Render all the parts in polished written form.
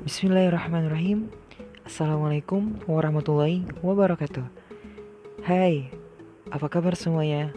Bismillahirrahmanirrahim. Assalamualaikum warahmatullahi wabarakatuh. Hai, apa kabar semuanya?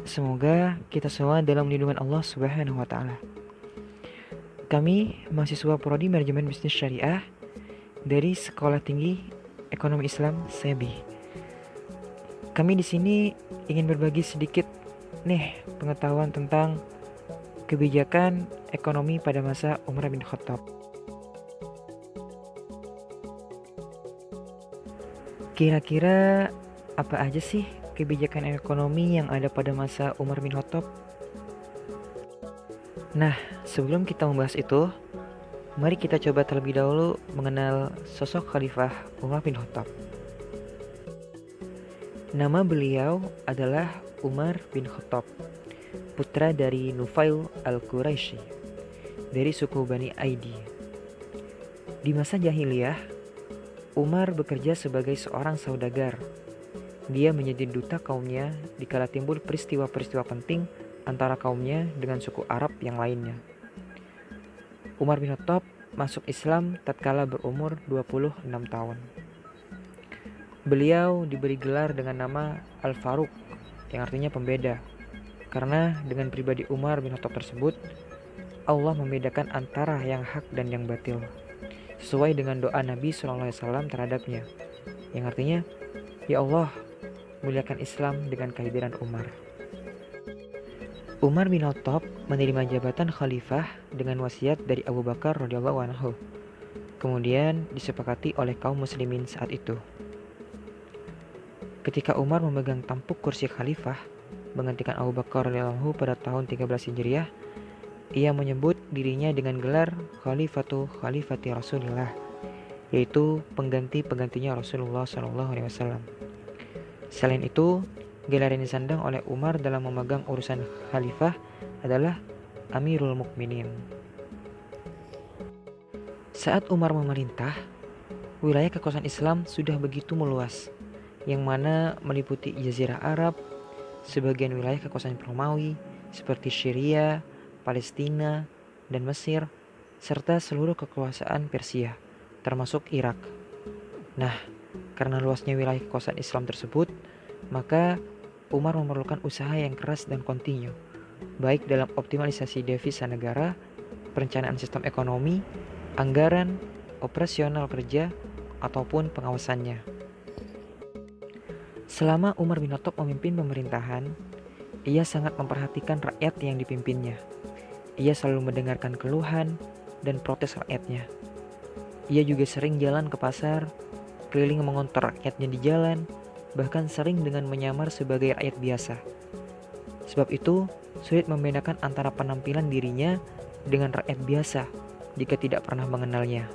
Semoga kita semua dalam lindungan Allah Subhanahu wa taala. Kami mahasiswa Prodi Manajemen Bisnis Syariah dari Sekolah Tinggi Ekonomi Islam SEBI. Kami di sini ingin berbagi sedikit pengetahuan tentang kebijakan ekonomi pada masa Umar bin Khattab. Kira-kira apa aja sih kebijakan ekonomi yang ada pada masa Umar bin Khattab? Nah, sebelum kita membahas itu, mari kita coba terlebih dahulu mengenal sosok Khalifah Umar bin Khattab. Nama beliau adalah Umar bin Khattab, putra dari Nufail al-Quraisy dari suku Bani Aidi. Di masa jahiliyah, Umar bekerja sebagai seorang saudagar. Dia menjadi duta kaumnya dikala timbul peristiwa-peristiwa penting antara kaumnya dengan suku Arab yang lainnya. Umar bin Khattab masuk Islam tatkala berumur 26 tahun. Beliau diberi gelar dengan nama Al-Faruq yang artinya pembeda. Karena dengan pribadi Umar bin Khattab tersebut, Allah membedakan antara yang hak dan yang batil, sesuai dengan doa Nabi SAW terhadapnya, yang artinya, "Ya Allah, muliakan Islam dengan kehadiran Umar." Umar bin Khattab menerima jabatan khalifah dengan wasiat dari Abu Bakar radhiyallahu anhu. Kemudian disepakati oleh kaum muslimin saat itu. Ketika Umar memegang tampuk kursi khalifah, menggantikan Abu Bakar radhiyallahu anhu pada tahun 13 Hijriah, ia menyebut dirinya dengan gelar Khalifati Rasulillah, yaitu penggantinya Rasulullah SAW. Selain itu, gelar yang disandang oleh Umar dalam memegang urusan khalifah adalah Amirul Mukminin. Saat Umar memerintah, wilayah kekuasaan Islam sudah begitu meluas, yang mana meliputi Jazirah Arab, sebagian wilayah kekuasaan Romawi seperti Syria, Palestina, dan Mesir, serta seluruh kekuasaan Persia, termasuk Irak. Nah, karena luasnya wilayah kekuasaan Islam tersebut, maka Umar memerlukan usaha yang keras dan kontinu, baik dalam optimalisasi devisa negara, perencanaan sistem ekonomi, anggaran, operasional kerja, ataupun pengawasannya. Selama Umar bin Khattab memimpin pemerintahan, ia sangat memperhatikan rakyat yang dipimpinnya. Ia selalu mendengarkan keluhan dan protes rakyatnya. Ia juga sering jalan ke pasar, keliling mengontor rakyatnya di jalan, bahkan sering dengan menyamar sebagai rakyat biasa. Sebab itu, sulit membedakan antara penampilan dirinya dengan rakyat biasa jika tidak pernah mengenalnya.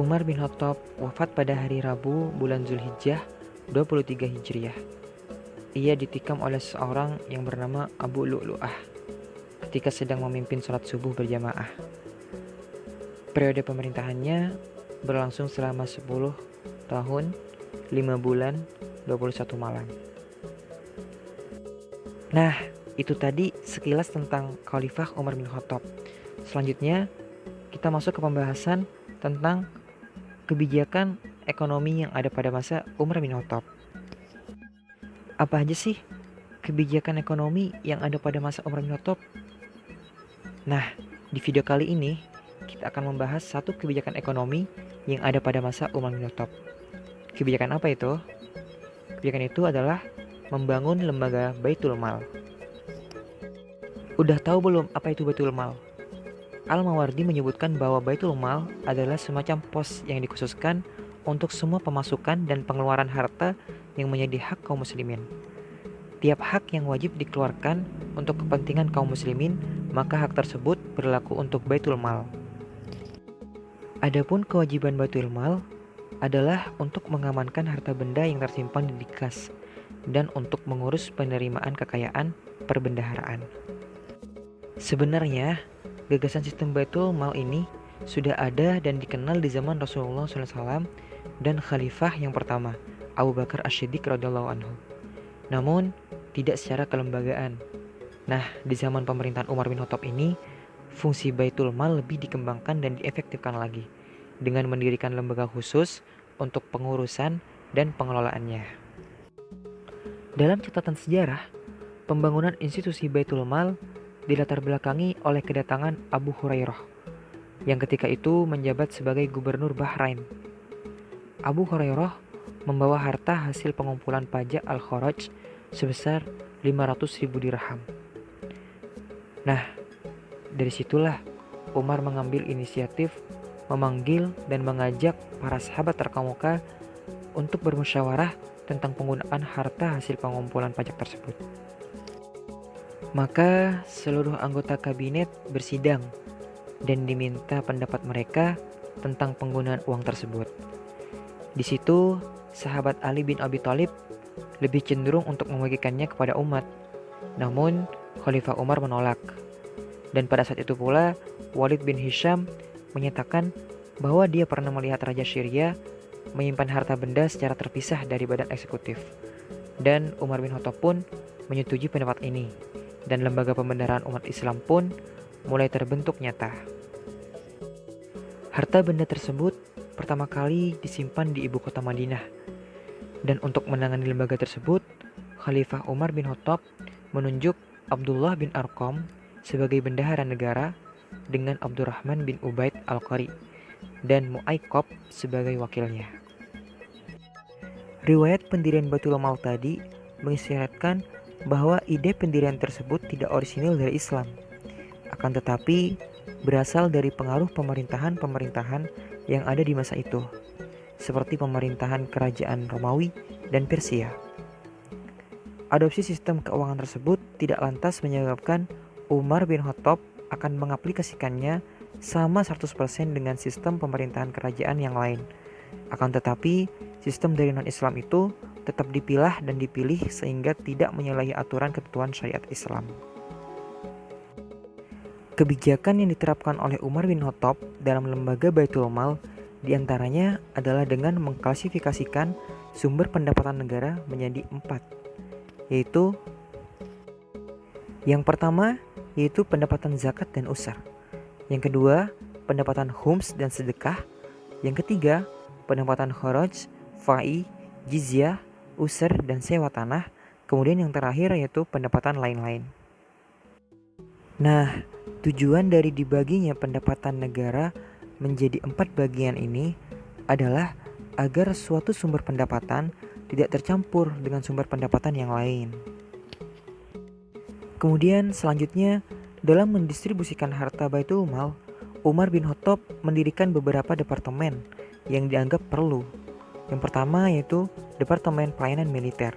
Umar bin Khattab wafat pada hari Rabu bulan Zulhijjah 23 Hijriah. Ia ditikam oleh seorang yang bernama Abu Lu'lu'ah ketika sedang memimpin sholat subuh berjamaah. Periode pemerintahannya berlangsung selama 10 tahun, 5 bulan, 21 malam. Nah, itu tadi sekilas tentang Khalifah Umar bin Khattab. Selanjutnya, kita masuk ke pembahasan tentang kebijakan ekonomi yang ada pada masa Umar bin Khattab. Apa aja sih kebijakan ekonomi yang ada pada masa Umar bin Khattab? Nah, di video kali ini kita akan membahas satu kebijakan ekonomi yang ada pada masa Umar bin Khattab. Kebijakan apa itu? Kebijakan itu adalah membangun lembaga Baitul Mal. Udah tahu belum apa itu Baitul Mal? Al-Mawardi menyebutkan bahwa Baitul Mal adalah semacam pos yang dikhususkan untuk semua pemasukan dan pengeluaran harta yang menjadi hak kaum muslimin. Tiap hak yang wajib dikeluarkan untuk kepentingan kaum muslimin, maka hak tersebut berlaku untuk Baitul Mal. Adapun kewajiban Baitul Mal adalah untuk mengamankan harta benda yang tersimpan di kas, dan untuk mengurus penerimaan kekayaan perbendaharaan. Sebenarnya, gagasan sistem Baitul Mal ini sudah ada dan dikenal di zaman Rasulullah SAW dan Khalifah yang pertama, Abu Bakar Ash-Shiddiq radhiyallahu anhu. Namun, tidak secara kelembagaan. Nah, di zaman pemerintahan Umar bin Khattab ini, fungsi Baitul Mal lebih dikembangkan dan diefektifkan lagi dengan mendirikan lembaga khusus untuk pengurusan dan pengelolaannya. Dalam catatan sejarah, pembangunan institusi Baitul Mal dilatar belakangi oleh kedatangan Abu Hurairah yang ketika itu menjabat sebagai gubernur Bahrain. Abu Hurairah membawa harta hasil pengumpulan pajak Al-Kharaj sebesar 500.000 dirham. Nah, dari situlah Umar mengambil inisiatif memanggil dan mengajak para sahabat terkemuka untuk bermusyawarah tentang penggunaan harta hasil pengumpulan pajak tersebut. Maka seluruh anggota kabinet bersidang dan diminta pendapat mereka tentang penggunaan uang tersebut. Di situ, sahabat Ali bin Abi Thalib lebih cenderung untuk membagikannya kepada umat. Namun, Khalifah Umar menolak. Dan pada saat itu pula, Walid bin Hisham menyatakan bahwa dia pernah melihat Raja Syria menyimpan harta benda secara terpisah dari badan eksekutif. Dan Umar bin Khattab pun menyetujui pendapat ini. Dan lembaga pembendaharaan umat Islam pun mulai terbentuk nyata. Harta benda tersebut pertama kali disimpan di ibu kota Madinah. Dan untuk menangani lembaga tersebut, Khalifah Umar bin Khattab menunjuk Abdullah bin Arqam sebagai bendahara negara dengan Abdurrahman bin Ubaid Al-Qari dan Mu'aikob sebagai wakilnya. Riwayat pendirian Baitul Mal tadi mengisyaratkan bahwa ide pendirian tersebut tidak orisinil dari Islam, akan tetapi berasal dari pengaruh pemerintahan-pemerintahan yang ada di masa itu, seperti pemerintahan kerajaan Romawi dan Persia. Adopsi sistem keuangan tersebut tidak lantas menyebabkan Umar bin Khattab akan mengaplikasikannya sama 100% dengan sistem pemerintahan kerajaan yang lain. Akan tetapi, sistem dari non-Islam itu tetap dipilah dan dipilih sehingga tidak menyalahi aturan ketentuan syariat Islam. Kebijakan yang diterapkan oleh Umar bin Khattab dalam lembaga Baitul Mal diantaranya adalah dengan mengklasifikasikan sumber pendapatan negara menjadi 4, yaitu yang pertama yaitu pendapatan zakat dan usar, yang kedua pendapatan khums dan sedekah, yang ketiga pendapatan kharaj, fa'i, jizyah, usar dan sewa tanah, kemudian yang terakhir yaitu pendapatan lain-lain. Nah, tujuan dari dibaginya pendapatan negara menjadi 4 bagian ini adalah agar suatu sumber pendapatan tidak tercampur dengan sumber pendapatan yang lain. Kemudian selanjutnya, dalam mendistribusikan harta Baitul Mal, Umar bin Khattab mendirikan beberapa departemen yang dianggap perlu. Yang pertama yaitu Departemen Pelayanan Militer.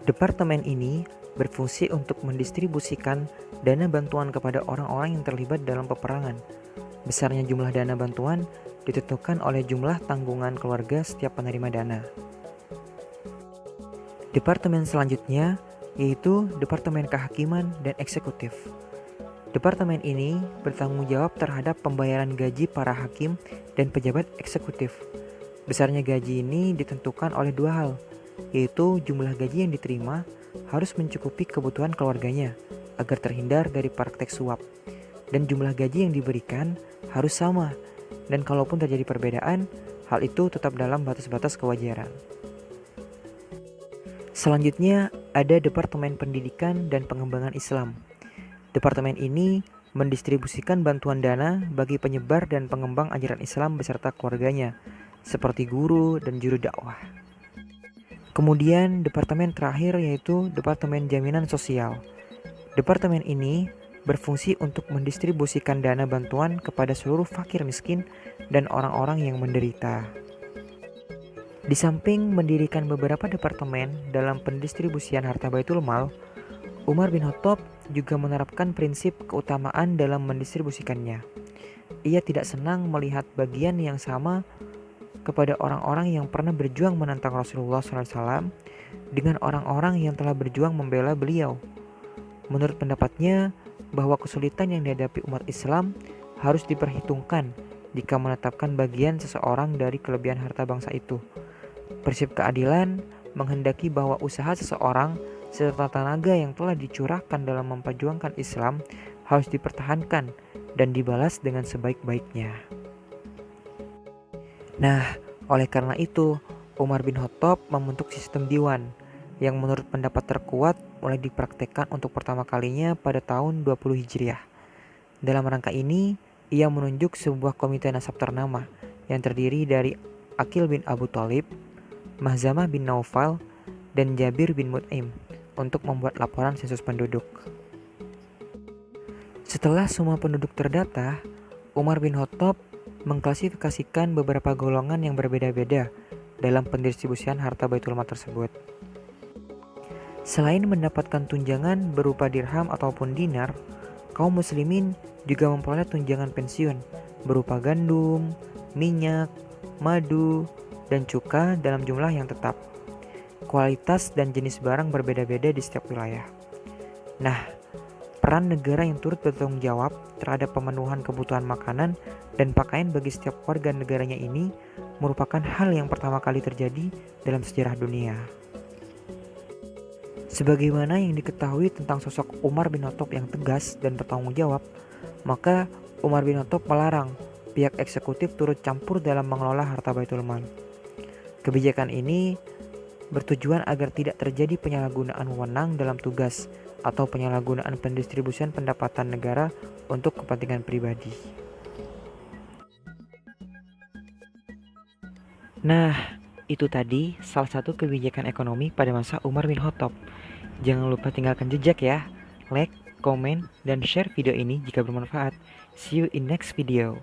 Departemen ini berfungsi untuk mendistribusikan dana bantuan kepada orang-orang yang terlibat dalam peperangan. Besarnya jumlah dana bantuan ditentukan oleh jumlah tanggungan keluarga setiap penerima dana. Departemen selanjutnya yaitu Departemen Kehakiman dan Eksekutif. Departemen ini bertanggung jawab terhadap pembayaran gaji para hakim dan pejabat eksekutif. Besarnya gaji ini ditentukan oleh 2 hal, yaitu jumlah gaji yang diterima harus mencukupi kebutuhan keluarganya agar terhindar dari praktek suap, dan jumlah gaji yang diberikan harus sama, dan kalaupun terjadi perbedaan, hal itu tetap dalam batas-batas kewajaran. Selanjutnya ada Departemen Pendidikan dan Pengembangan Islam. Departemen ini mendistribusikan bantuan dana bagi penyebar dan pengembang ajaran Islam beserta keluarganya, seperti guru dan juru dakwah. Kemudian departemen terakhir yaitu Departemen Jaminan Sosial. Departemen ini berfungsi untuk mendistribusikan dana bantuan kepada seluruh fakir miskin dan orang-orang yang menderita. Di samping mendirikan beberapa departemen dalam pendistribusian harta Baitul Mal, Umar bin Khattab juga menerapkan prinsip keutamaan dalam mendistribusikannya. Ia tidak senang melihat bagian yang sama kepada orang-orang yang pernah berjuang menentang Rasulullah SAW dengan orang-orang yang telah berjuang membela beliau. Menurut pendapatnya, bahwa kesulitan yang dihadapi umat Islam harus diperhitungkan jika menetapkan bagian seseorang dari kelebihan harta bangsa itu. Prinsip keadilan menghendaki bahwa usaha seseorang serta tenaga yang telah dicurahkan dalam memperjuangkan Islam harus dipertahankan dan dibalas dengan sebaik-baiknya. Nah, oleh karena itu, Umar bin Khattab membentuk sistem diwan yang menurut pendapat terkuat mulai dipraktekkan untuk pertama kalinya pada tahun 20 Hijriah. Dalam rangka ini, ia menunjuk sebuah komite nasab ternama yang terdiri dari Aqil bin Abu Thalib, Mahzamah bin Naufal, dan Jabir bin Mut'im untuk membuat laporan sensus penduduk. Setelah semua penduduk terdata, Umar bin Khattab mengklasifikasikan beberapa golongan yang berbeda-beda dalam pendistribusian harta Baitul Mal tersebut. Selain mendapatkan tunjangan berupa dirham ataupun dinar, kaum muslimin juga memperoleh tunjangan pensiun berupa gandum, minyak, madu, dan cuka dalam jumlah yang tetap. Kualitas dan jenis barang berbeda-beda di setiap wilayah. Nah, peran negara yang turut bertanggung jawab terhadap pemenuhan kebutuhan makanan dan pakaian bagi setiap warga negaranya ini merupakan hal yang pertama kali terjadi dalam sejarah dunia. Sebagaimana yang diketahui tentang sosok Umar bin Khattab yang tegas dan bertanggung jawab, maka Umar bin Khattab melarang pihak eksekutif turut campur dalam mengelola harta Baitul Mal. Kebijakan ini bertujuan agar tidak terjadi penyalahgunaan wewenang dalam tugas atau penyalahgunaan pendistribusian pendapatan negara untuk kepentingan pribadi. Nah, itu tadi salah satu kebijakan ekonomi pada masa Umar bin Khattab. Jangan lupa tinggalkan jejak ya. Like, komen, dan share video ini jika bermanfaat. See you in next video.